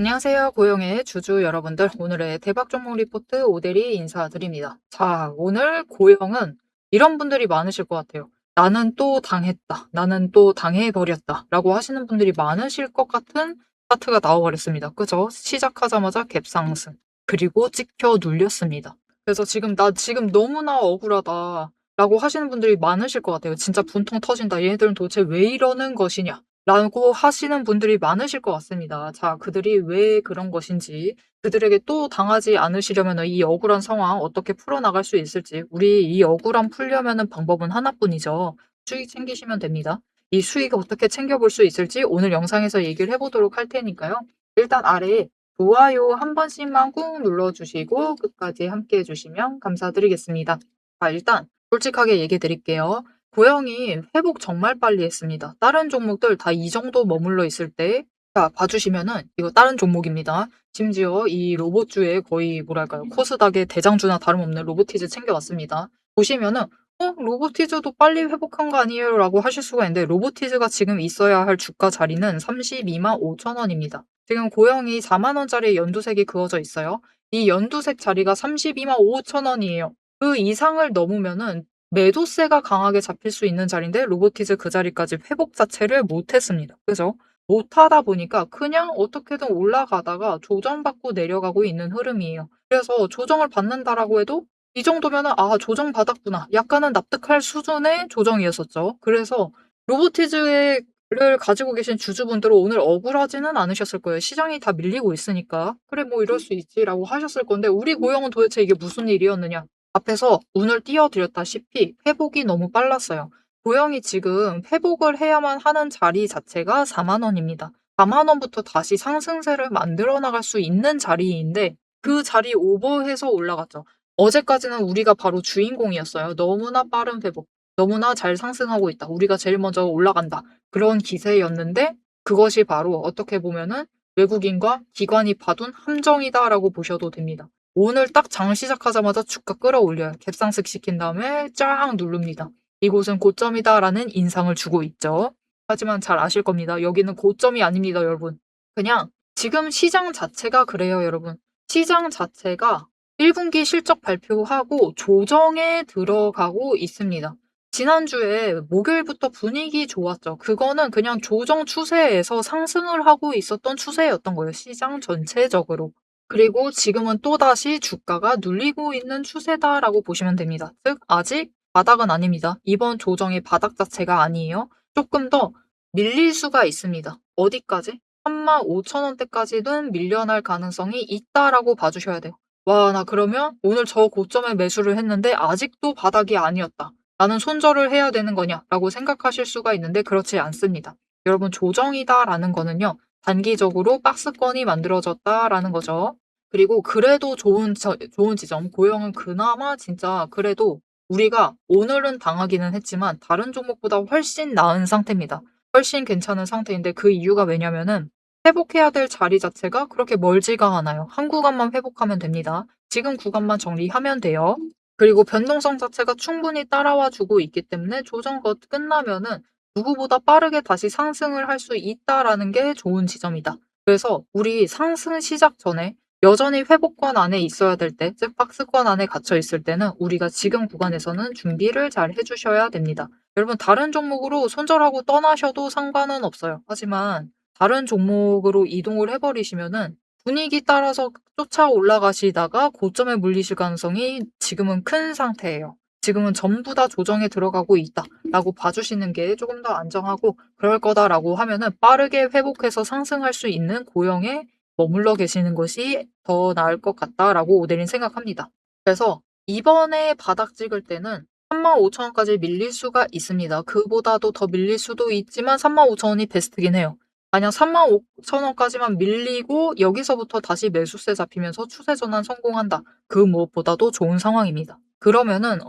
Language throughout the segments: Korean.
안녕하세요. 고영의 주주 여러분들. 오늘의 대박 종목 리포트 오대리 인사드립니다. 자, 오늘 고영은 이런 분들이 많으실 것 같아요. 나는 또 당했다. 나는 또 당해버렸다. 라고 하시는 분들이 많으실 것 같은 차트가 나와버렸습니다. 그죠? 시작하자마자 갭상승. 그리고 찍혀 눌렸습니다. 그래서 나 지금 너무나 억울하다. 라고 하시는 분들이 많으실 것 같아요. 진짜 분통 터진다. 얘네들은 도대체 왜 이러는 것이냐. 라고 하시는 분들이 많으실 것 같습니다. 자, 그들이 왜 그런 것인지, 그들에게 또 당하지 않으시려면 이 억울한 상황 어떻게 풀어나갈 수 있을지, 우리 이 억울함 풀려면은 방법은 하나뿐이죠. 수익 챙기시면 됩니다. 이 수익 어떻게 챙겨볼 수 있을지 오늘 영상에서 얘기를 해보도록 할 테니까요. 일단 아래에 좋아요 한 번씩만 꾹 눌러주시고 끝까지 함께 해주시면 감사드리겠습니다. 자, 일단 솔직하게 얘기 드릴게요. 고영이 회복 정말 빨리 했습니다. 다른 종목들 다 이 정도 머물러 있을 때, 자, 봐주시면은, 이거 다른 종목입니다. 심지어 이 로봇주에 거의 뭐랄까요, 코스닥의 대장주나 다름없는 로보티즈 챙겨왔습니다. 보시면은, 로보티즈도 빨리 회복한 거 아니에요? 라고 하실 수가 있는데, 로보티즈가 지금 있어야 할 주가 자리는 32만 5천 원입니다. 지금 고영이 4만 원짜리 연두색이 그어져 있어요. 이 연두색 자리가 32만 5천 원이에요. 그 이상을 넘으면은 매도세가 강하게 잡힐 수 있는 자리인데 로보티즈 그 자리까지 회복 자체를 못했습니다. 그죠? 못하다 보니까 그냥 어떻게든 올라가다가 조정받고 내려가고 있는 흐름이에요. 그래서 조정을 받는다라고 해도 이 정도면은 조정받았구나. 약간은 납득할 수준의 조정이었었죠. 그래서 로보티즈를 가지고 계신 주주분들은 오늘 억울하지는 않으셨을 거예요. 시장이 다 밀리고 있으니까. 그래, 뭐 이럴 수 있지라고 하셨을 건데 우리 고영은 도대체 이게 무슨 일이었느냐? 앞에서 운을 띄워드렸다시피 회복이 너무 빨랐어요. 고영이 지금 회복을 해야만 하는 자리 자체가 4만 원입니다. 4만 원부터 다시 상승세를 만들어 나갈 수 있는 자리인데 그 자리 오버해서 올라갔죠. 어제까지는 우리가 바로 주인공이었어요. 너무나 빠른 회복, 너무나 잘 상승하고 있다. 우리가 제일 먼저 올라간다. 그런 기세였는데 그것이 바로 어떻게 보면은 외국인과 기관이 봐둔 함정이다라고 보셔도 됩니다. 오늘 딱 장 시작하자마자 주가 끌어올려요. 갭상승 시킨 다음에 쫙 누릅니다. 이곳은 고점이다라는 인상을 주고 있죠. 하지만 잘 아실 겁니다. 여기는 고점이 아닙니다, 여러분. 그냥 지금 시장 자체가 그래요, 여러분. 시장 자체가 1분기 실적 발표하고 조정에 들어가고 있습니다. 지난주에 목요일부터 분위기 좋았죠. 그거는 그냥 조정 추세에서 상승을 하고 있었던 추세였던 거예요. 시장 전체적으로. 그리고 지금은 또다시 주가가 눌리고 있는 추세다라고 보시면 됩니다. 즉 아직 바닥은 아닙니다. 이번 조정의 바닥 자체가 아니에요. 조금 더 밀릴 수가 있습니다. 어디까지? 35,000원대까지는 밀려날 가능성이 있다라고 봐주셔야 돼요. 와, 나 그러면 오늘 저 고점에 매수를 했는데 아직도 바닥이 아니었다. 나는 손절을 해야 되는 거냐라고 생각하실 수가 있는데 그렇지 않습니다. 여러분 조정이다라는 거는요. 단기적으로 박스권이 만들어졌다라는 거죠. 그리고 그래도 좋은 지점, 고영은 그나마 진짜 그래도 우리가 오늘은 당하기는 했지만 다른 종목보다 훨씬 나은 상태입니다. 훨씬 괜찮은 상태인데 그 이유가 왜냐면은 회복해야 될 자리 자체가 그렇게 멀지가 않아요. 한 구간만 회복하면 됩니다. 지금 구간만 정리하면 돼요. 그리고 변동성 자체가 충분히 따라와 주고 있기 때문에 조정 끝나면은 누구보다 빠르게 다시 상승을 할 수 있다라는 게 좋은 지점이다. 그래서 우리 상승 시작 전에 여전히 회복권 안에 있어야 될 때, 즉 박스권 안에 갇혀 있을 때는 우리가 지금 구간에서는 준비를 잘 해주셔야 됩니다. 여러분 다른 종목으로 손절하고 떠나셔도 상관은 없어요. 하지만 다른 종목으로 이동을 해버리시면은 분위기 따라서 쫓아 올라가시다가 고점에 물리실 가능성이 지금은 큰 상태예요. 지금은 전부 다 조정에 들어가고 있다라고 봐주시는 게 조금 더 안정하고 그럴 거다라고 하면은 빠르게 회복해서 상승할 수 있는 고영에 머물러 계시는 것이 더 나을 것 같다라고 오대리는 생각합니다. 그래서 이번에 바닥 찍을 때는 35,000원까지 밀릴 수가 있습니다. 그보다도 더 밀릴 수도 있지만 35,000원이 베스트긴 해요. 만약 35,000원까지만 밀리고 여기서부터 다시 매수세 잡히면서 추세 전환 성공한다. 그 무엇보다도 좋은 상황입니다. 그러면은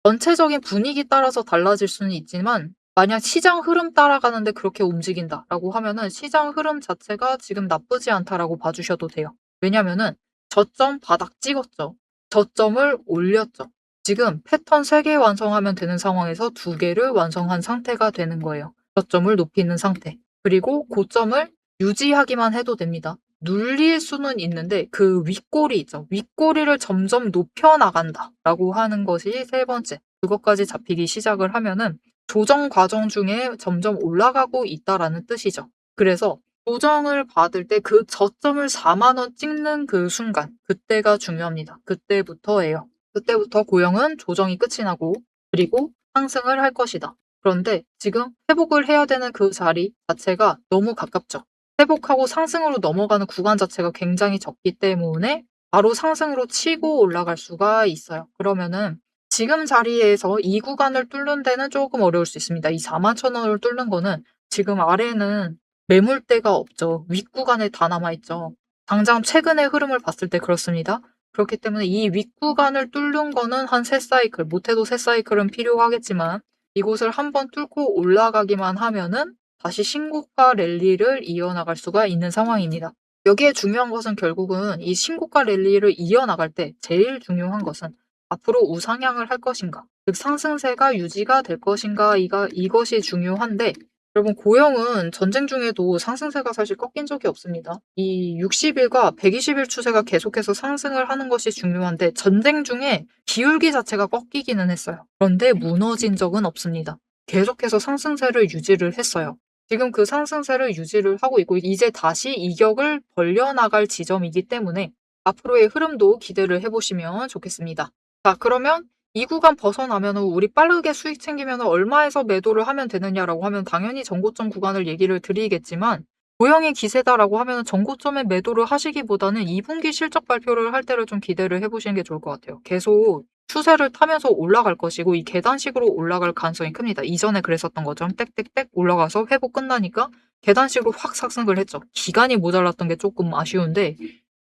전체적인 분위기 따라서 달라질 수는 있지만 만약 시장 흐름 따라가는데 그렇게 움직인다라고 하면은 시장 흐름 자체가 지금 나쁘지 않다라고 봐주셔도 돼요. 왜냐면은 저점 바닥 찍었죠. 저점을 올렸죠. 지금 패턴 3개 완성하면 되는 상황에서 2개를 완성한 상태가 되는 거예요. 저점을 높이는 상태. 그리고 고점을 유지하기만 해도 됩니다. 눌릴 수는 있는데 그 윗꼬리 있죠. 윗꼬리를 점점 높여 나간다라고 하는 것이 세 번째. 그것까지 잡히기 시작을 하면은 조정 과정 중에 점점 올라가고 있다라는 뜻이죠. 그래서 조정을 받을 때 그 저점을 4만 원 찍는 그 순간, 그때가 중요합니다. 그때부터예요. 그때부터 고영은 조정이 끝이 나고 그리고 상승을 할 것이다. 그런데 지금 회복을 해야 되는 그 자리 자체가 너무 가깝죠. 회복하고 상승으로 넘어가는 구간 자체가 굉장히 적기 때문에 바로 상승으로 치고 올라갈 수가 있어요. 그러면은 지금 자리에서 이 구간을 뚫는 데는 조금 어려울 수 있습니다. 이 41,000원을 뚫는 거는 지금 아래는 매물대가 없죠. 윗구간에 다 남아있죠. 당장 최근의 흐름을 봤을 때 그렇습니다. 그렇기 때문에 이 윗구간을 뚫는 거는 한 3사이클, 못해도 3사이클은 필요하겠지만 이곳을 한번 뚫고 올라가기만 하면은 다시 신고가 랠리를 이어나갈 수가 있는 상황입니다. 여기에 중요한 것은 결국은 이 신고가 랠리를 이어나갈 때 제일 중요한 것은 앞으로 우상향을 할 것인가, 즉 상승세가 유지가 될 것인가 이것이 중요한데 여러분 고영은 전쟁 중에도 상승세가 사실 꺾인 적이 없습니다. 이 60일과 120일 추세가 계속해서 상승을 하는 것이 중요한데 전쟁 중에 기울기 자체가 꺾이기는 했어요. 그런데 무너진 적은 없습니다. 계속해서 상승세를 유지를 했어요. 지금 그 상승세를 유지를 하고 있고 이제 다시 이격을 벌려나갈 지점이기 때문에 앞으로의 흐름도 기대를 해보시면 좋겠습니다. 자, 그러면 이 구간 벗어나면 우리 빠르게 수익 챙기면 얼마에서 매도를 하면 되느냐라고 하면 당연히 전고점 구간을 얘기를 드리겠지만 고영의 기세다라고 하면 전고점에 매도를 하시기보다는 2분기 실적 발표를 할 때를 좀 기대를 해보시는 게 좋을 것 같아요. 계속 추세를 타면서 올라갈 것이고 이 계단식으로 올라갈 가능성이 큽니다. 이전에 그랬었던 것처럼 땡땡땡 올라가서 회복 끝나니까 계단식으로 확 상승을 했죠. 기간이 모자랐던 게 조금 아쉬운데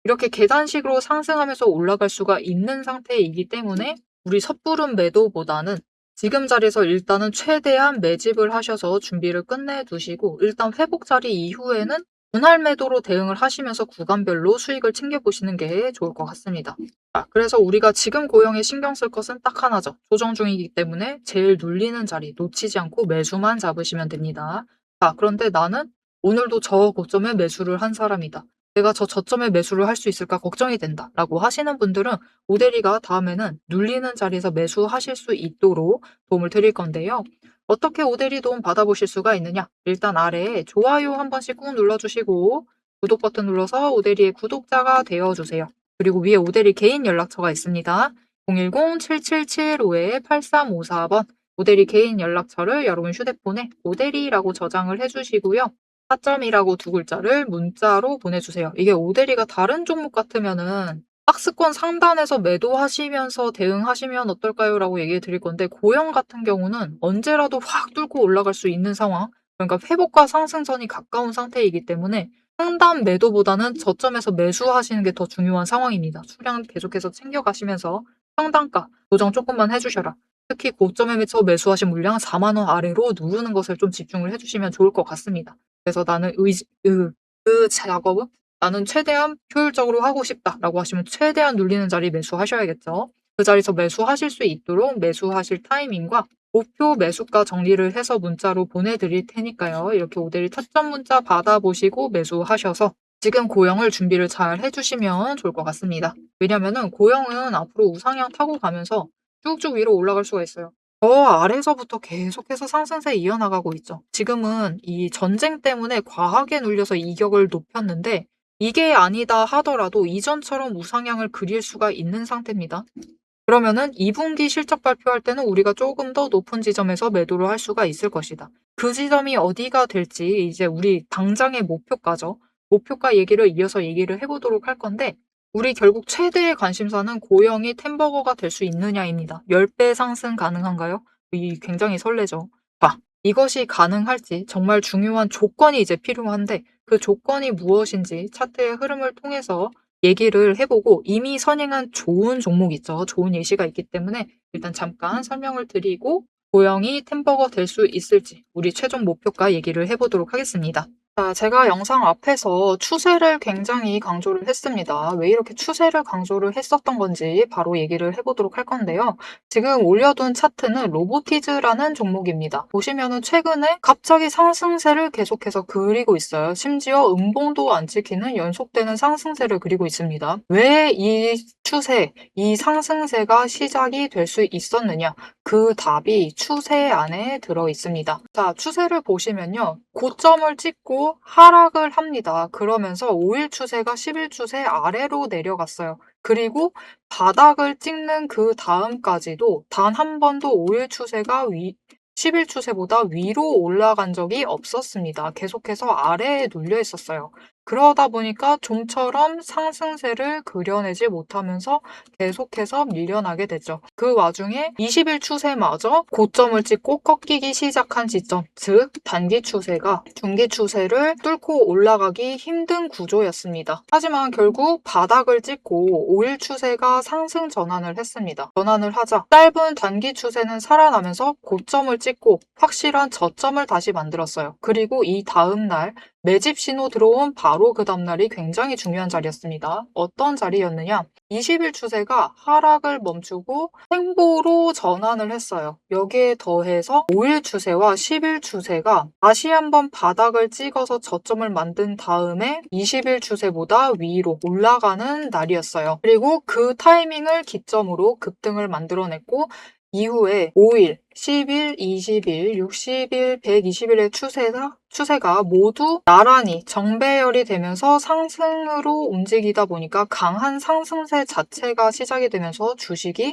이렇게 계단식으로 상승하면서 올라갈 수가 있는 상태이기 때문에 우리 섣부른 매도보다는 지금 자리에서 일단은 최대한 매집을 하셔서 준비를 끝내두시고 일단 회복 자리 이후에는 분할 매도로 대응을 하시면서 구간별로 수익을 챙겨보시는 게 좋을 것 같습니다. 자, 그래서 우리가 지금 고영에 신경 쓸 것은 딱 하나죠. 조정 중이기 때문에 제일 눌리는 자리 놓치지 않고 매수만 잡으시면 됩니다. 자, 그런데 나는 오늘도 저 고점에 매수를 한 사람이다. 내가 저 저점에 매수를 할 수 있을까 걱정이 된다 라고 하시는 분들은 오대리가 다음에는 눌리는 자리에서 매수하실 수 있도록 도움을 드릴 건데요. 어떻게 오대리 도움 받아보실 수가 있느냐? 일단 아래에 좋아요 한 번씩 꾹 눌러주시고 구독 버튼 눌러서 오대리의 구독자가 되어주세요. 그리고 위에 오대리 개인 연락처가 있습니다. 010-7775-8354번 오대리 개인 연락처를 여러분 휴대폰에 오대리라고 저장을 해주시고요. 4점이라고 두 글자를 문자로 보내주세요. 이게 오대리가 다른 종목 같으면은 박스권 상단에서 매도하시면서 대응하시면 어떨까요? 라고 얘기해 드릴 건데 고영 같은 경우는 언제라도 확 뚫고 올라갈 수 있는 상황, 그러니까 회복과 상승선이 가까운 상태이기 때문에 상단 매도보다는 저점에서 매수하시는 게 더 중요한 상황입니다. 수량 계속해서 챙겨가시면서 상단가 조정 조금만 해주셔라. 특히 고점에 매쳐 매수하신 물량 4만 원 아래로 누르는 것을 좀 집중을 해주시면 좋을 것 같습니다. 그래서 나는 그 작업은 나는 최대한 효율적으로 하고 싶다라고 하시면 최대한 눌리는 자리 매수하셔야겠죠. 그 자리에서 매수하실 수 있도록 매수하실 타이밍과 목표 매수가 정리를 해서 문자로 보내드릴 테니까요. 이렇게 오대리 타점 문자 받아보시고 매수하셔서 지금 고영을 준비를 잘 해주시면 좋을 것 같습니다. 왜냐면은 고영은 앞으로 우상향 타고 가면서 쭉쭉 위로 올라갈 수가 있어요. 저 아래서부터 계속해서 상승세 이어나가고 있죠. 지금은 이 전쟁 때문에 과하게 눌려서 이격을 높였는데 이게 아니다 하더라도 이전처럼 우상향을 그릴 수가 있는 상태입니다. 그러면은 2분기 실적 발표할 때는 우리가 조금 더 높은 지점에서 매도를 할 수가 있을 것이다. 그 지점이 어디가 될지 이제 우리 당장의 목표가죠. 목표가 얘기를 이어서 얘기를 해보도록 할 건데 우리 결국 최대의 관심사는 고영이 템버거가 될 수 있느냐입니다. 10배 상승 가능한가요? 이 굉장히 설레죠. 자, 이것이 가능할지 정말 중요한 조건이 이제 필요한데 그 조건이 무엇인지 차트의 흐름을 통해서 얘기를 해보고 이미 선행한 좋은 종목 있죠. 좋은 예시가 있기 때문에 일단 잠깐 설명을 드리고 고영이 템버거 될 수 있을지 우리 최종 목표가 얘기를 해보도록 하겠습니다. 자, 제가 영상 앞에서 추세를 굉장히 강조를 했습니다. 왜 이렇게 추세를 강조를 했었던 건지 바로 얘기를 해보도록 할 건데요. 지금 올려둔 차트는 로보티즈라는 종목입니다. 보시면은 최근에 갑자기 상승세를 계속해서 그리고 있어요. 심지어 음봉도 안 찍히는 연속되는 상승세를 그리고 있습니다. 왜 이 추세, 이 상승세가 시작이 될 수 있었느냐? 그 답이 추세 안에 들어 있습니다. 자, 추세를 보시면요. 고점을 찍고 하락을 합니다. 그러면서 5일 추세가 10일 추세 아래로 내려갔어요. 그리고 바닥을 찍는 그 다음까지도 단 한 번도 5일 추세가 10일 추세보다 위로 올라간 적이 없었습니다. 계속해서 아래에 눌려 있었어요. 그러다 보니까 좀처럼 상승세를 그려내지 못하면서 계속해서 밀려나게 됐죠. 그 와중에 20일 추세마저 고점을 찍고 꺾이기 시작한 지점, 즉 단기 추세가 중기 추세를 뚫고 올라가기 힘든 구조였습니다. 하지만 결국 바닥을 찍고 5일 추세가 상승 전환을 했습니다. 전환을 하자 짧은 단기 추세는 살아나면서 고점을 찍고 확실한 저점을 다시 만들었어요. 그리고 이 다음 날 매집 신호 들어온 바로 그 다음날이 굉장히 중요한 자리였습니다. 어떤 자리였느냐? 20일 추세가 하락을 멈추고 횡보로 전환을 했어요. 여기에 더해서 5일 추세와 10일 추세가 다시 한번 바닥을 찍어서 저점을 만든 다음에 20일 추세보다 위로 올라가는 날이었어요. 그리고 그 타이밍을 기점으로 급등을 만들어냈고 이후에 5일, 10일, 20일, 60일, 120일의 추세가 모두 나란히 정배열이 되면서 상승으로 움직이다 보니까 강한 상승세 자체가 시작이 되면서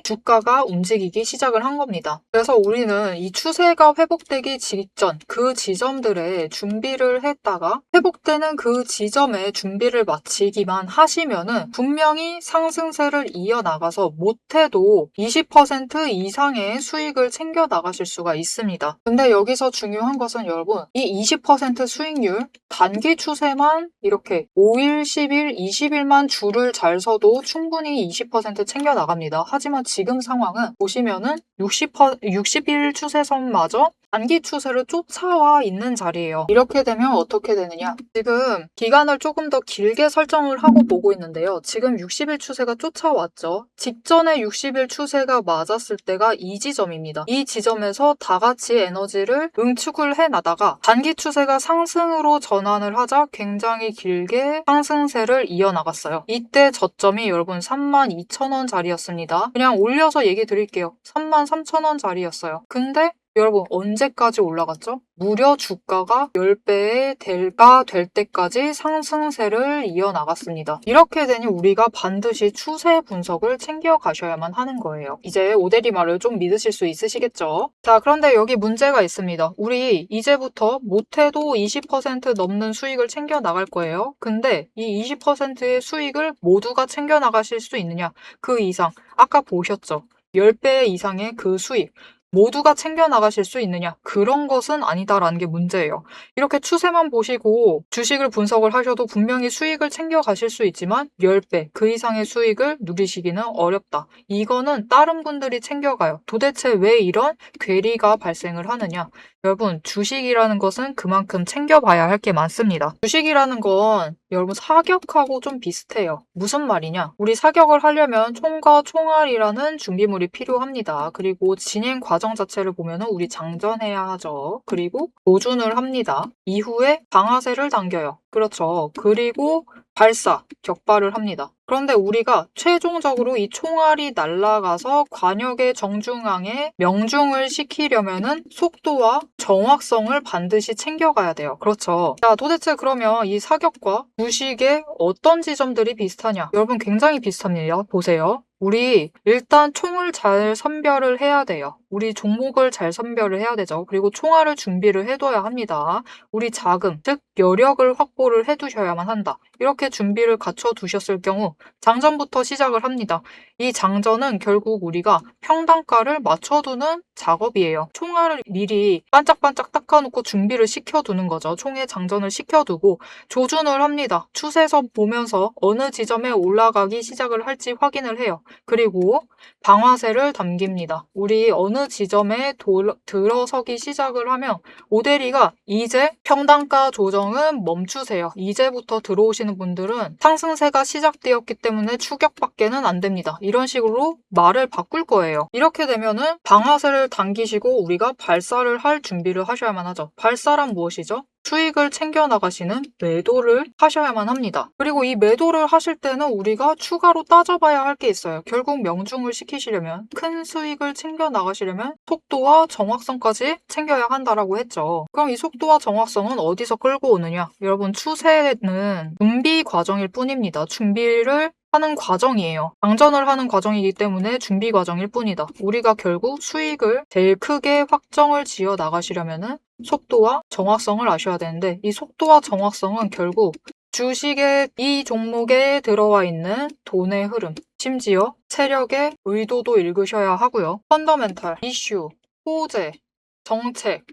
주가가 움직이기 시작을 한 겁니다. 그래서 우리는 이 추세가 회복되기 직전 그 지점들에 준비를 했다가 회복되는 그 지점에 준비를 마치기만 하시면은 분명히 상승세를 이어나가서 못해도 20% 이상의 수익을 챙겨 나가실 수가 있습니다. 근데 여기서 중요한 것은 여러분, 이 20% 수익률, 단기 추세만 이렇게 5일, 10일, 20일만 줄을 잘 서도 충분히 20% 챙겨 나갑니다. 하지만 지금 상황은 보시면은 60일 추세선마저 단기 추세를 쫓아와 있는 자리예요. 이렇게 되면 어떻게 되느냐? 지금 기간을 조금 더 길게 설정을 하고 보고 있는데요. 지금 60일 추세가 쫓아왔죠. 직전에 60일 추세가 맞았을 때가 이 지점입니다. 이 지점에서 다 같이 에너지를 응축을 해나다가 단기 추세가 상승으로 전환을 하자 굉장히 길게 상승세를 이어나갔어요. 이때 저점이 여러분 32,000원 자리였습니다. 그냥 올려서 얘기 드릴게요. 33,000원 자리였어요. 근데 여러분 언제까지 올라갔죠? 무려 주가가 10배의 대가 될 때까지 상승세를 이어나갔습니다. 이렇게 되니 우리가 반드시 추세 분석을 챙겨가셔야만 하는 거예요. 이제 오대리 말을 좀 믿으실 수 있으시겠죠? 자, 그런데 여기 문제가 있습니다. 우리 이제부터 못해도 20% 넘는 수익을 챙겨 나갈 거예요. 근데 이 20%의 수익을 모두가 챙겨 나가실 수 있느냐? 그 이상 아까 보셨죠? 10배 이상의 그 수익 모두가 챙겨 나가실 수 있느냐? 그런 것은 아니다라는 게 문제예요. 이렇게 추세만 보시고 주식을 분석을 하셔도 분명히 수익을 챙겨 가실 수 있지만 10배, 그 이상의 수익을 누리시기는 어렵다. 이거는 다른 분들이 챙겨가요. 도대체 왜 이런 괴리가 발생을 하느냐? 여러분, 주식이라는 것은 그만큼 챙겨봐야 할 게 많습니다. 주식이라는 건 여러분 사격하고 좀 비슷해요. 무슨 말이냐? 우리 사격을 하려면 총과 총알이라는 준비물이 필요합니다. 그리고 진행 과정 자체를 보면은 우리 장전해야 하죠. 그리고 조준을 합니다. 이후에 방아쇠를 당겨요. 그렇죠. 그리고 발사, 격발을 합니다. 그런데 우리가 최종적으로 이 총알이 날아가서 관역의 정중앙에 명중을 시키려면은 속도와 정확성을 반드시 챙겨가야 돼요. 그렇죠. 자, 도대체 그러면 이 사격과 주식의 어떤 지점들이 비슷하냐? 여러분 굉장히 비슷합니다. 보세요. 우리 일단 총을 잘 선별을 해야 돼요. 우리 종목을 잘 선별을 해야 되죠. 그리고 총알을 준비를 해둬야 합니다. 우리 자금, 즉 여력을 확보를 해두셔야만 한다. 이렇게 준비를 갖춰두셨을 경우 장전부터 시작을 합니다. 이 장전은 결국 우리가 평단가를 맞춰두는 작업이에요. 총알을 미리 반짝반짝 닦아놓고 준비를 시켜두는 거죠. 총에 장전을 시켜두고 조준을 합니다. 추세선 보면서 어느 지점에 올라가기 시작을 할지 확인을 해요. 그리고 방아쇠를 당깁니다. 우리 어느 지점에 들어서기 시작을 하면 오대리가 이제 평단가 조정은 멈추세요. 이제부터 들어오시는 분들은 상승세가 시작되었기 때문에 추격밖에는 안 됩니다. 이런 식으로 말을 바꿀 거예요. 이렇게 되면은 방아쇠를 당기시고 우리가 발사를 할 준비를 하셔야만 하죠. 발사란 무엇이죠? 수익을 챙겨 나가시는 매도를 하셔야만 합니다. 그리고 이 매도를 하실 때는 우리가 추가로 따져봐야 할 게 있어요. 결국 명중을 시키시려면, 큰 수익을 챙겨 나가시려면 속도와 정확성까지 챙겨야 한다라고 했죠. 그럼 이 속도와 정확성은 어디서 끌고 오느냐? 여러분, 추세는 준비 과정일 뿐입니다. 준비를 하는 과정이에요. 방전을 하는 과정이기 때문에 준비 과정일 뿐이다. 우리가 결국 수익을 제일 크게 확정을 지어 나가시려면은 속도와 정확성을 아셔야 되는데, 이 속도와 정확성은 결국 주식의 이 종목에 들어와 있는 돈의 흐름, 심지어 세력의 의도도 읽으셔야 하고요. 펀더멘탈, 이슈, 호재, 정책,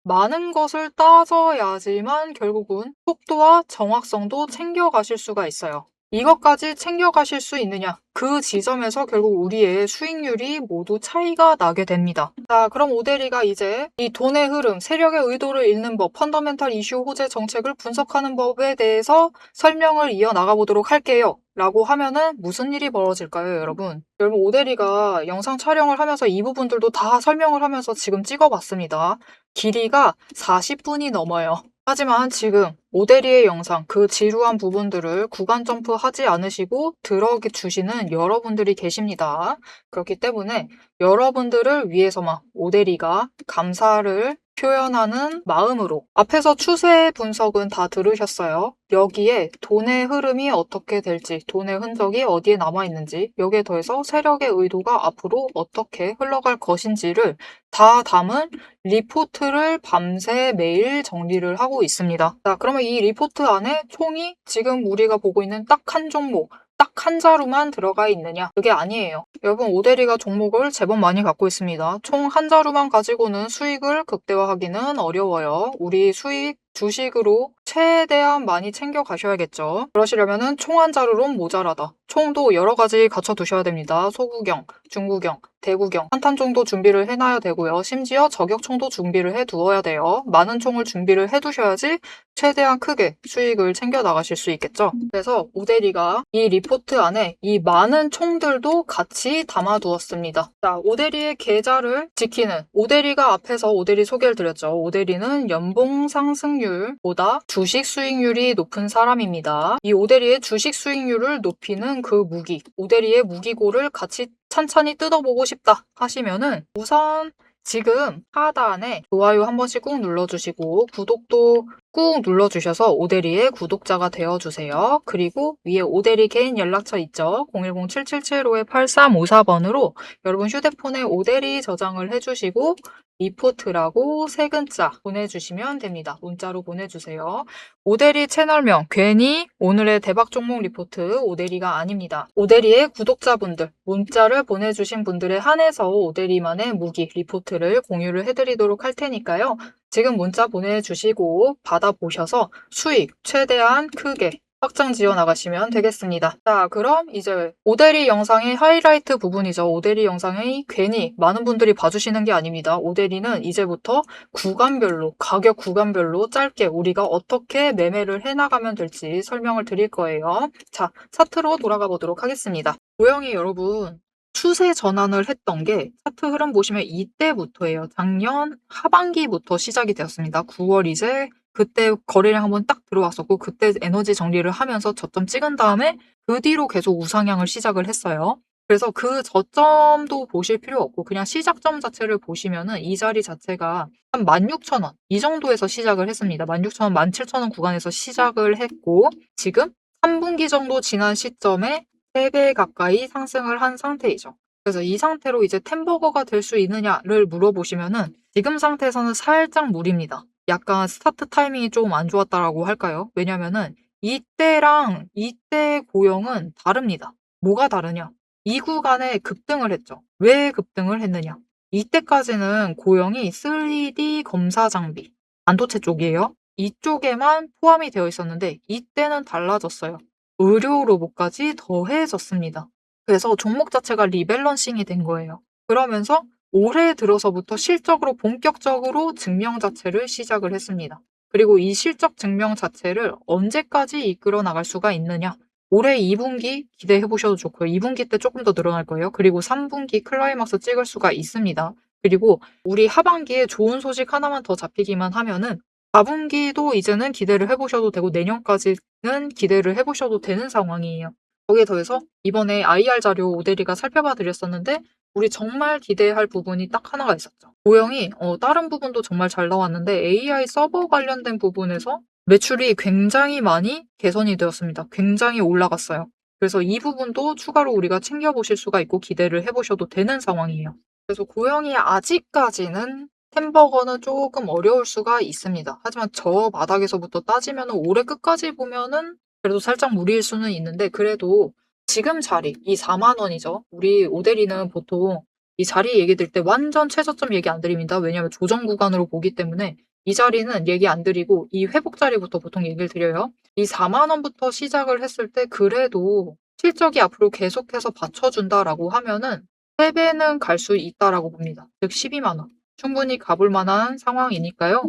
많은 것을 따져야지만 결국은 속도와 정확성도 챙겨가실 수가 있어요. 이것까지 챙겨가실 수 있느냐? 그 지점에서 결국 우리의 수익률이 모두 차이가 나게 됩니다. 자, 그럼 오대리가 이제 이 돈의 흐름, 세력의 의도를 읽는 법, 펀더멘탈 이슈 호재 정책을 분석하는 법에 대해서 설명을 이어나가 보도록 할게요. 라고 하면은 무슨 일이 벌어질까요, 여러분? 여러분, 오대리가 영상 촬영을 하면서 이 부분들도 다 설명을 하면서 지금 찍어봤습니다. 길이가 40분이 넘어요. 하지만 지금 오대리의 영상, 그 지루한 부분들을 구간 점프하지 않으시고 들어주시는 여러분들이 계십니다. 그렇기 때문에 여러분들을 위해서만 오대리가 감사를 표현하는 마음으로 앞에서 추세 분석은 다 들으셨어요. 여기에 돈의 흐름이 어떻게 될지, 돈의 흔적이 어디에 남아있는지, 여기에 더해서 세력의 의도가 앞으로 어떻게 흘러갈 것인지를 다 담은 리포트를 밤새 매일 정리를 하고 있습니다. 자, 그러면 이 리포트 안에 총이 지금 우리가 보고 있는 딱 한 종목, 딱 한 자루만 들어가 있느냐? 그게 아니에요. 여러분, 오대리가 종목을 제법 많이 갖고 있습니다. 총 한 자루만 가지고는 수익을 극대화하기는 어려워요. 우리 수익 주식으로 최대한 많이 챙겨 가셔야겠죠. 그러시려면은 총 한 자루론 모자라다. 총도 여러 가지 갖춰 두셔야 됩니다. 소구경, 중구경, 대구경, 한탄 총도 준비를 해놔야 되고요. 심지어 저격총도 준비를 해 두어야 돼요. 많은 총을 준비를 해 두셔야지 최대한 크게 수익을 챙겨 나가실 수 있겠죠. 그래서 오대리가 이 리포트 안에 이 많은 총들도 같이 담아 두었습니다. 자, 오대리의 계좌를 지키는, 오대리가 앞에서 오대리 소개를 드렸죠. 오대리는 연봉 상승률보다 주식 수익률이 높은 사람입니다. 이 오대리의 주식 수익률을 높이는 그 무기, 오대리의 무기고를 같이 찬찬히 뜯어보고 싶다 하시면은 우선 지금 하단에 좋아요 한 번씩 꾹 눌러주시고 구독도 꾹 눌러주셔서 오대리의 구독자가 되어주세요. 그리고 위에 오대리 개인 연락처 있죠? 010-7775-8354번으로 여러분 휴대폰에 오대리 저장을 해주시고 리포트라고 세 글자 보내주시면 됩니다. 문자로 보내주세요. 오대리 채널명 괜히 오늘의 대박 종목 리포트 오대리가 아닙니다. 오대리의 구독자분들 문자를 보내주신 분들에 한해서 오대리만의 무기 리포트를 공유를 해드리도록 할 테니까요. 지금 문자 보내주시고 받아보셔서 수익 최대한 크게 확장 지어 나가시면 되겠습니다. 자, 그럼 이제 오대리 영상의 하이라이트 부분이죠. 오대리 영상이 괜히 많은 분들이 봐주시는 게 아닙니다. 오대리는 이제부터 구간별로, 가격 구간별로 짧게 우리가 어떻게 매매를 해나가면 될지 설명을 드릴 거예요. 자, 차트로 돌아가 보도록 하겠습니다. 모형이 여러분 추세 전환을 했던 게 차트 흐름 보시면 이때부터예요. 작년 하반기부터 시작이 되었습니다. 9월 이제 그때 거래량 한번 딱 들어왔었고 그때 에너지 정리를 하면서 저점 찍은 다음에 그 뒤로 계속 우상향을 시작을 했어요. 그래서 그 저점도 보실 필요 없고 그냥 시작점 자체를 보시면은 이 자리 자체가 한 16,000원 이 정도에서 시작을 했습니다. 16,000원, 17,000원 구간에서 시작을 했고 지금 3분기 정도 지난 시점에 3배 가까이 상승을 한 상태이죠. 그래서 이 상태로 이제 템버거가 될 수 있느냐를 물어보시면은 지금 상태에서는 살짝 무리입니다. 약간 스타트 타이밍이 조금 안 좋았다라고 할까요? 왜냐면은 이때랑 이때 고용은 다릅니다. 뭐가 다르냐? 이 구간에 급등을 했죠. 왜 급등을 했느냐? 이때까지는 고용이 3D 검사 장비, 반도체 쪽이에요. 이쪽에만 포함이 되어 있었는데 이때는 달라졌어요. 의료 로봇까지 더해졌습니다. 그래서 종목 자체가 리밸런싱이 된 거예요. 그러면서 올해 들어서부터 실적으로 본격적으로 증명 자체를 시작을 했습니다. 그리고 이 실적 증명 자체를 언제까지 이끌어 나갈 수가 있느냐? 올해 2분기 기대해 보셔도 좋고요. 2분기 때 조금 더 늘어날 거예요. 그리고 3분기 클라이막스 찍을 수가 있습니다. 그리고 우리 하반기에 좋은 소식 하나만 더 잡히기만 하면은 4분기도 이제는 기대를 해 보셔도 되고 내년까지는 기대를 해 보셔도 되는 상황이에요. 거기에 더해서 이번에 IR 자료 오대리가 살펴봐 드렸었는데 우리 정말 기대할 부분이 딱 하나가 있었죠. 고영이 다른 부분도 정말 잘 나왔는데 AI 서버 관련된 부분에서 매출이 굉장히 많이 개선이 되었습니다. 굉장히 올라갔어요. 그래서 이 부분도 추가로 우리가 챙겨보실 수가 있고 기대를 해보셔도 되는 상황이에요. 그래서 고영이 아직까지는 햄버거는 조금 어려울 수가 있습니다. 하지만 저 바닥에서부터 따지면 올해 끝까지 보면은 그래도 살짝 무리일 수는 있는데 그래도 지금 자리 이 4만 원이죠. 우리 오대리는 보통 이 자리 얘기 들 때 완전 최저점 얘기 안 드립니다. 왜냐하면 조정 구간으로 보기 때문에 이 자리는 얘기 안 드리고 이 회복 자리부터 보통 얘기를 드려요. 이 4만 원부터 시작을 했을 때 그래도 실적이 앞으로 계속해서 받쳐준다라고 하면은 3배는 갈 수 있다라고 봅니다. 즉 12만 원. 충분히 가볼 만한 상황이니까요.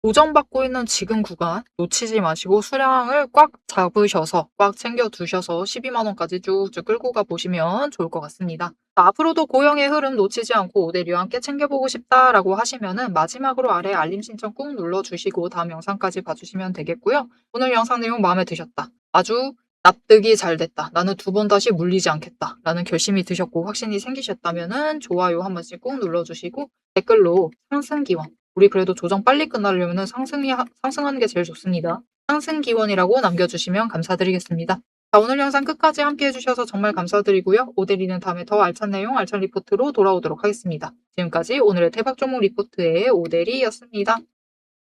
도전받고 있는 지금 구간 놓치지 마시고 수량을 꽉 잡으셔서 꽉 챙겨 두셔서 12만 원까지 쭉쭉 끌고 가 보시면 좋을 것 같습니다. 앞으로도 고영의 흐름 놓치지 않고 오대리와 함께 챙겨보고 싶다라고 하시면은 마지막으로 아래 알림 신청 꾹 눌러주시고 다음 영상까지 봐주시면 되겠고요. 오늘 영상 내용 마음에 드셨다. 아주 납득이 잘 됐다. 나는 2번 다시 물리지 않겠다. 라는 결심이 드셨고 확신이 생기셨다면은 좋아요 한 번씩 꾹 눌러주시고 댓글로 상승 기원. 우리 그래도 조정 빨리 끝나려면 상승하는 게 제일 좋습니다. 상승 기원이라고 남겨주시면 감사드리겠습니다. 자, 오늘 영상 끝까지 함께 해주셔서 정말 감사드리고요. 오대리는 다음에 더 알찬 내용, 알찬 리포트로 돌아오도록 하겠습니다. 지금까지 오늘의 대박 종목 리포트의 오대리였습니다.